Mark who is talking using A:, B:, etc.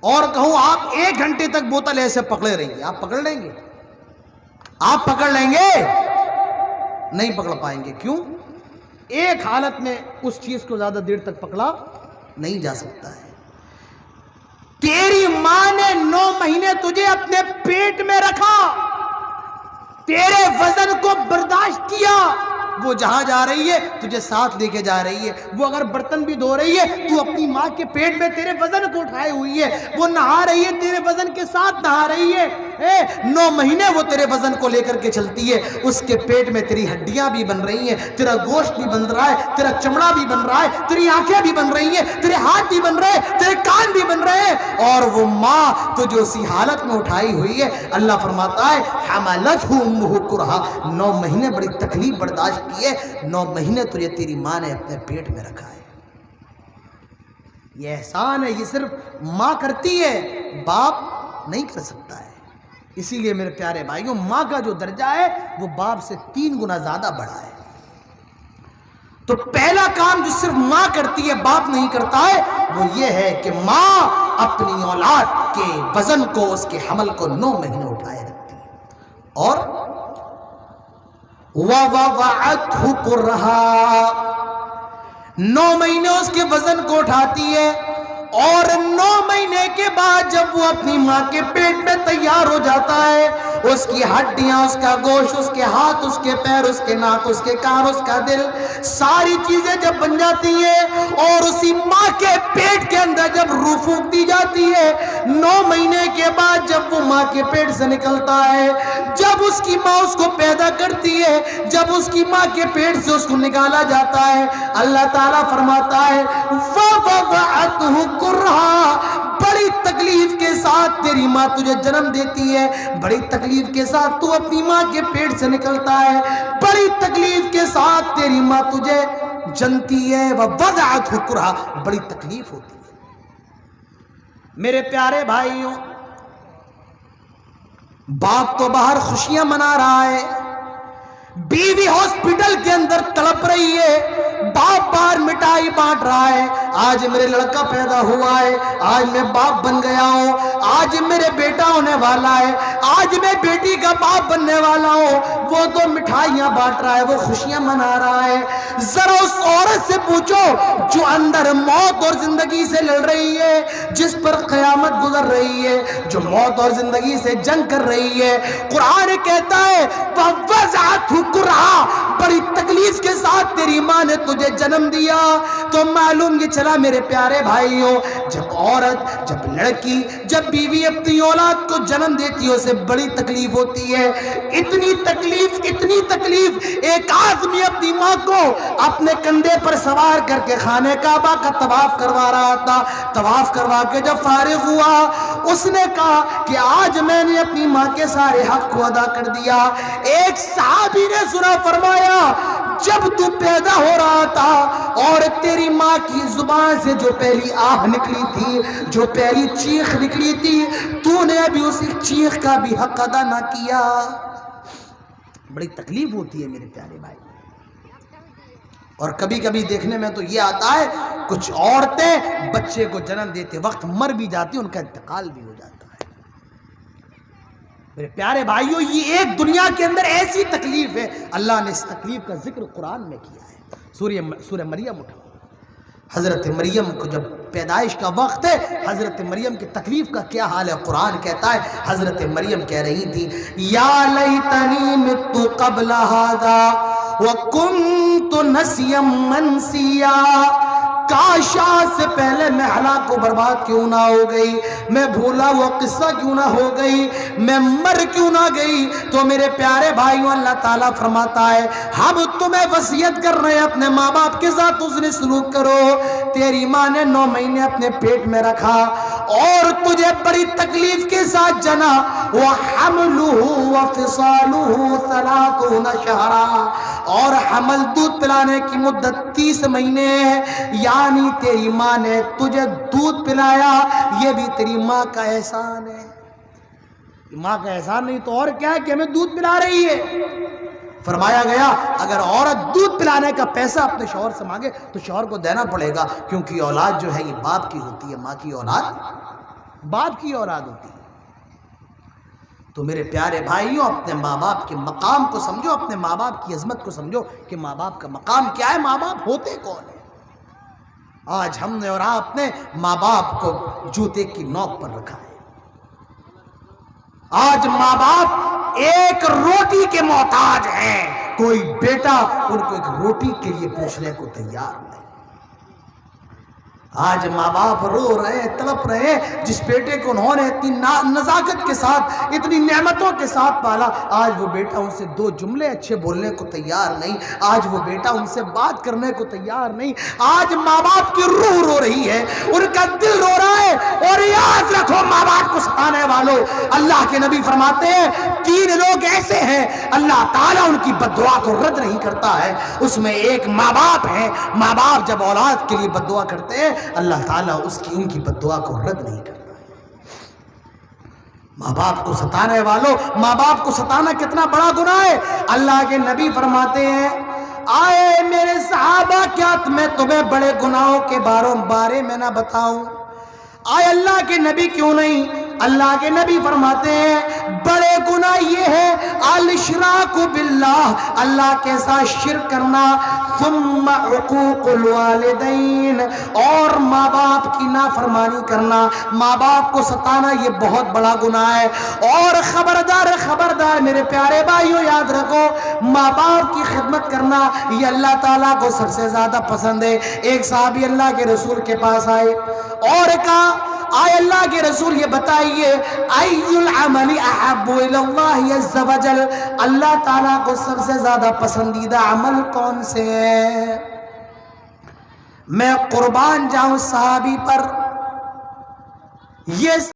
A: اور کہوں آپ 1 گھنٹے تک بوتل ایسے پکڑے رہیں گے، آپ پکڑ لیں گے؟ آپ پکڑ لیں گے؟ نہیں پکڑ پائیں گے۔ کیوں؟ ایک حالت میں اس چیز کو زیادہ دیر تک پکڑا نہیں جا سکتا ہے۔ تیری ماں نے 9 مہینے تجھے اپنے پیٹ میں رکھا، تیرے وزن کو برداشت کیا، وہ جہاں جا رہی ہے تجھے ساتھ لے کے جا رہی ہے، وہ اگر برتن بھی دھو رہی ہے تو اپنی ماں کے پیٹ میں تیرے وزن کو اٹھائے ہوئی ہے، وہ نہا رہی ہے تیرے وزن کے ساتھ نہا رہی ہے، 9 مہینے وہ تیرے وزن کو لے کر کے چلتی ہے، اس کے پیٹ میں تیری ہڈیاں بھی بن رہی ہیں، تیرا گوشت بھی بن رہا ہے، تیرا چمڑا بھی بن رہا ہے، تیری آنکھیں بھی بن رہی ہیں، تیرے ہاتھ بھی بن رہے ہیں، تیرے کان بھی بن رہے ہیں، اور وہ ماں تجھے اسی حالت میں اٹھائی ہوئی ہے۔ اللہ فرماتا ہے حملتہ امہ کرہا، 9 مہینے بڑی تکلیف برداشت کی ہے، 9 مہینے تجھے تیری ماں نے اپنے پیٹ میں رکھا ہے۔ یہ احسان ہے، یہ صرف ماں کرتی ہے، باپ نہیں کر سکتا ہے۔ اسی لیے میرے پیارے بھائیوں، ماں کا جو درجہ ہے وہ باپ سے 3 گنا زیادہ بڑا ہے۔ تو پہلا کام جو صرف ماں کرتی ہے باپ نہیں کرتا ہے وہ یہ ہے کہ ماں اپنی اولاد کے وزن کو، اس کے حمل کو 9 مہینے اٹھائے رکھتی ہے۔ اور وَوَضَعَتْهُ كُرْهَا، 9 مہینے اس کے وزن کو اٹھاتی ہے، اور 9 مہینے کے بعد جب وہ اپنی ماں کے پیٹ میں تیار ہو جاتا ہے، اس کی ہڈیاں، اس کا گوشت، اس کے ہاتھ، اس کے پیر، اس کے ناک، اس کے کان، اس کا دل، ساری چیزیں جب بن جاتی ہیں، اور اسی ماں کے پیٹ کے اندر جب روح پھونک دی جاتی ہے، 9 مہینے کے بعد جب وہ ماں کے پیٹ سے نکلتا ہے، جب اس کی ماں اس کو پیدا کرتی ہے، جب اس کی ماں کے پیٹ سے اس کو نکالا جاتا ہے، اللہ تعالیٰ فرماتا ہے وَوَضَعَتْهُ كُرْهَا، بڑی تکلیف کے ساتھ تیری ماں تجھے جنم دیتی ہے، بڑی تکلیف کے ساتھ تو اپنی ماں کے پیٹ سے نکلتا ہے، بڑی تکلیف کے ساتھ تیری ماں تجھے جنتی ہے، وَوَضَعَتْهُ كُرْهَا، بڑی تکلیف ہوتی ہے۔ میرے پیارے بھائیوں، باپ تو باہر خوشیاں منا رہا ہے، بیوی ہاسپٹل کے اندر تڑپ رہی ہے، باپ باہر مٹائی بانٹ رہا ہے، آج میرے لڑکا پیدا ہوا ہے، آج میں باپ بن گیا ہوں، آج میرے بیٹا ہونے والا ہے، آج میں بیٹی کا باپ بننے والا ہوں، وہ تو مٹھائیاں بانٹ رہا ہے، وہ خوشیاں منا رہا ہے۔ ذرا اس عورت سے پوچھو جو اندر موت اور زندگی سے لڑ رہی ہے، جس پر قیامت گزر رہی ہے، جو موت اور زندگی سے جنگ کر رہی ہے، قرآن کہتا ہے وَوَضَعَتْهُ كُرْهَا، بڑی تکلیف کے ساتھ تیری ماں نے تجھے جنم دیا۔ تو معلوم یہ چلا میرے پیارے بھائیوں، جب عورت، جب لڑکی، جب بیوی اپنی اولاد کو جنم دیتی ہے اسے بڑی تکلیف ہوتی ہے، اتنی تکلیف ایک آدمی اپنی ماں کو اپنے کندھے پر سوار کر کے خانہ کعبہ کا طواف کروا رہا تھا، طواف کروا کے جب فارغ ہوا، اس نے کہا کہ آج میں نے اپنی ماں کے سارے حق کو ادا کر دیا۔ ایک صحابی نے سنا، فرمایا جب تو پیدا ہو رہا تھا اور تیری ماں کی زبان سے جو پہلی آہ نکلی تھی، جو پہلی چیخ نکلی تھی، تو نے ابھی اس چیخ کا بھی حق ادا نہ کیا۔ بڑی تکلیف ہوتی ہے میرے پیارے بھائی، اور کبھی کبھی دیکھنے میں تو یہ آتا ہے کچھ عورتیں بچے کو جنم دیتے وقت مر بھی جاتی، ان کا انتقال بھی ہو جاتا ہے۔ میرے پیارے بھائیوں، یہ ایک دنیا کے اندر ایسی تکلیف ہے، اللہ نے اس تکلیف کا ذکر قرآن میں کیا ہے۔ سورہ مریم اٹھا، حضرت مریم کو جب پیدائش کا وقت ہے، حضرت مریم کی تکلیف کا کیا حال ہے، قرآن کہتا ہے حضرت مریم کہہ رہی تھی یا لیتنی مت قبل ھذا وکنت نسیا منسیا، کاش آج سے پہلے میں ہلاک و برباد کیوں نہ ہو گئی، میں بھولا ہوا قصہ کیوں نہ ہو گئی، میں مر کیوں نہ گئی۔ تو میرے پیارے بھائیوں، اللہ تعالیٰ فرماتا ہے ہم تمہیں وصیت کر رہے ہیں اپنے ماں باپ کے ساتھ حسن سلوک کرو۔ تیری ماں نے 9 مہینے اپنے پیٹ میں رکھا اور تجھے بڑی تکلیف کے ساتھ جنا، وَحَمْلُهُ وَفِصَالُهُ 30 شہرا، اور حمل دودھ پلانے کی مدت 30 مہینے ہے، یعنی تیری ماں نے تجھے دودھ پلایا، یہ بھی تیری ماں کا احسان ہے۔ ماں کا احسان نہیں تو اور کیا ہے کہ ہمیں دودھ پلا رہی ہے۔ فرمایا گیا اگر عورت دودھ پلانے کا پیسہ اپنے شوہر سے مانگے تو شوہر کو دینا پڑے گا، کیونکہ اولاد جو ہے یہ باپ کی ہوتی ہے، ماں کی اولاد باپ کی اولاد ہوتی ہے۔ تو میرے پیارے بھائیوں، اپنے ماں باپ کے مقام کو سمجھو، اپنے ماں باپ کی عظمت کو سمجھو کہ ماں باپ کا مقام کیا ہے، ماں باپ ہوتے کون ہیں۔ آج ہم نے اور آپ نے ماں باپ کو جوتے کی نوک پر رکھا ہے۔ آج ماں باپ ایک روٹی کے محتاج ہیں، کوئی بیٹا ان کو ایک روٹی کے لیے پوچھنے کو تیار نہیں۔ آج ماں باپ رو رہے، تڑپ رہے، جس بیٹے کو انہوں نے اتنی نزاکت کے ساتھ، اتنی نعمتوں کے ساتھ پالا، آج وہ بیٹا ان سے دو جملے اچھے بولنے کو تیار نہیں، آج وہ بیٹا ان سے بات کرنے کو تیار نہیں۔ آج ماں باپ کی روح رو رہی ہے، ان کا دل رو رہا ہے۔ اور یاد رکھو ماں باپ کو ستانے والوں، اللہ کے نبی فرماتے ہیں 3 لوگ ایسے ہیں اللہ تعالیٰ ان کی بد دعا کو رد نہیں کرتا ہے، اس میں ایک ماں باپ ہے۔ ماں باپ جب اولاد کے لیے بد دعا کرتے ہیں، اللہ تعالیٰ ان کی بد دعا کو رد نہیں کرتا ہے۔ ماں باپ کو ستانے والوں، ماں باپ کو ستانا کتنا بڑا گناہ ہے۔ اللہ کے نبی فرماتے ہیں آئے میرے صحابہ، کیا میں تمہیں بڑے گناہوں کے بارے میں نہ بتاؤں؟ آئے اللہ کے نبی کیوں نہیں؟ اللہ کے نبی فرماتے ہیں بڑے گناہ یہ ہے الاشراک باللہ، اللہ کے ساتھ شرک کرنا، ثم عقوق الوالدین، اور ماں باپ کی نافرمانی کرنا، ماں باپ کو ستانا، یہ بہت بڑا گناہ ہے۔ اور خبردار میرے پیارے بھائیوں، یاد رکھو ماں باپ کی خدمت کرنا یہ اللہ تعالیٰ کو سب سے زیادہ پسند ہے۔ ایک صحابی اللہ کے رسول کے پاس آئے اور کہا آئے اللہ کے رسول یہ بتائیے ای العمل احب الی اللہ عز وجل، اللہ تعالیٰ کو سب سے زیادہ پسندیدہ عمل کون سے ہے؟ میں قربان جاؤں صحابی پر، یہ